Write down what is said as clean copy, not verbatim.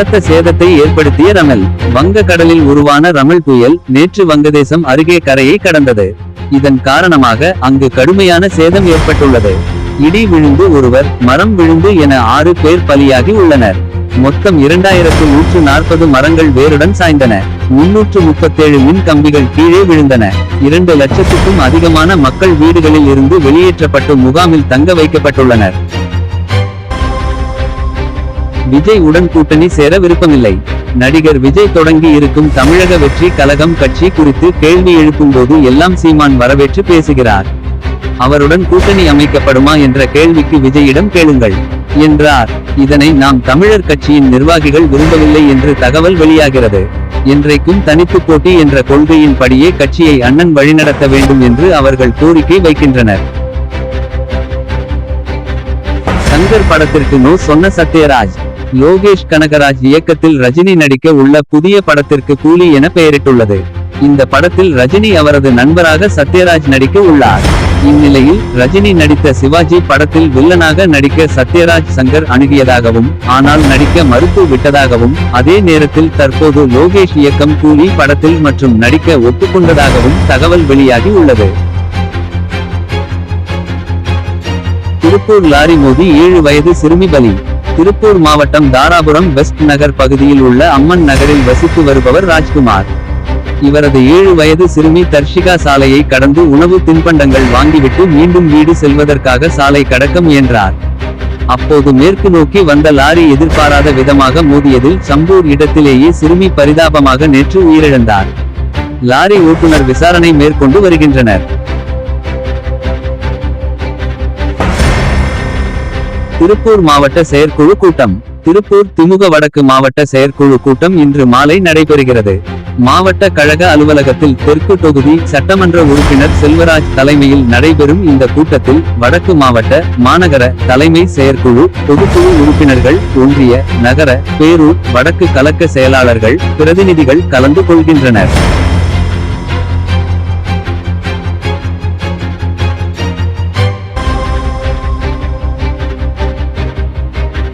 பலத்த சேதத்தை ஏற்படுத்திய ரமல். வங்க கடலில் உருவான ரமல் புயல் நேற்று வங்கதேசம் அருகே கரையை கடந்தது. இதன் காரணமாக அங்கு கடுமையான சேதம் ஏற்பட்டுள்ளது. இடி விழுந்து ஒருவர், மரம் விழுந்து என 6 பேர் பலியாகி உள்ளனர். மொத்தம் 2140 மரங்கள் வேருடன் சாய்ந்தன. 337 மின் கம்பிகள் கீழே விழுந்தன. 2 லட்சத்துக்கும் அதிகமான மக்கள் வீடுகளில் இருந்து வெளியேற்றப்பட்டு முகாமில் தங்க வைக்கப்பட்டுள்ளனர். விஜய் உடன் கூட்டணி சேர விருப்பமில்லை. நடிகர் விஜய் தொடங்கி இருக்கும் தமிழக வெற்றி கழகம் கட்சி குறித்து கேள்வி எழுப்பும்போது எல்லாம் சீமான் வரவேற்று பேசுகிறார். அவருடன் கூட்டணி அமைக்கப்படுமா என்ற கேள்விக்கு விஜயிடம் கேளுங்கள் என்றார். இதனை நாம் தமிழர் கட்சியின் நிர்வாகிகள் விரும்பவில்லை என்று தகவல் வெளியாகிறது. என்றைக்கும் தனித்து போட்டி என்ற கொள்கையின் படியே கட்சியை அண்ணன் வழிநடத்த வேண்டும் என்று அவர்கள் கோரிக்கை வைக்கின்றனர். சங்கர் படத்திற்கு நோ சொன்ன சத்யராஜ். லோகேஷ் கனகராஜ் இயக்கத்தில் ரஜினி நடிக்க உள்ள புதிய படத்திற்கு கூலி என பெயரிட்டுள்ளது. இந்த படத்தில் ரஜினி அவரது நண்பராக சத்யராஜ் நடிக்க உள்ளார். இந்நிலையில் ரஜினி நடித்த சிவாஜி படத்தில் வில்லனாக நடிக்க சத்யராஜ் சங்கர் அணுகியதாகவும் ஆனால் நடிக்க மறுத்து விட்டதாகவும், அதே நேரத்தில் தற்போது லோகேஷ் இயக்கம் கூலி படத்தில் மற்றும் நடிக்க ஒப்புக்கொண்டதாகவும் தகவல் வெளியாகி உள்ளது. திருப்பூர் லாரி மோதி 7 வயது சிறுமி பலி. திருப்பூர் மாவட்டம் தாராபுரம் வெஸ்ட் நகர் பகுதியில் உள்ள அம்மன் நகரில் வசித்து வருபவர் ராஜ்குமார். இவரது 7 வயது சிறுமி தர்ஷிகா சாலையை கடந்து உணவு தின்பண்டங்கள் வாங்கிவிட்டு மீண்டும் வீடு செல்வதற்காக சாலை கடக்க முயன்றார். அப்போது மேற்கு நோக்கி வந்த லாரி எதிர்பாராத விதமாக மோதியதில் சம்பூர் இடத்திலேயே சிறுமி பரிதாபமாக நேற்று உயிரிழந்தார். லாரி ஓட்டுநர் விசாரணை மேற்கொண்டு வருகின்றனர். திருப்பூர் மாவட்ட செயற்குழு கூட்டம். திருப்பூர் திமுக வடக்கு மாவட்ட செயற்குழு கூட்டம் இன்று மாலை நடைபெறுகிறது. மாவட்ட கழக அலுவலகத்தில் தெற்கு தொகுதி சட்டமன்ற உறுப்பினர் செல்வராஜ் தலைமையில் நடைபெறும் இந்த கூட்டத்தில் வடக்கு மாவட்ட, மாநகர தலைமை செயற்குழு, பொதுக்குழு உறுப்பினர்கள், ஒன்றிய, நகர, பேரூர், வடக்கு கலக்க செயலாளர்கள், பிரதிநிதிகள் கலந்து கொள்கின்றனர்.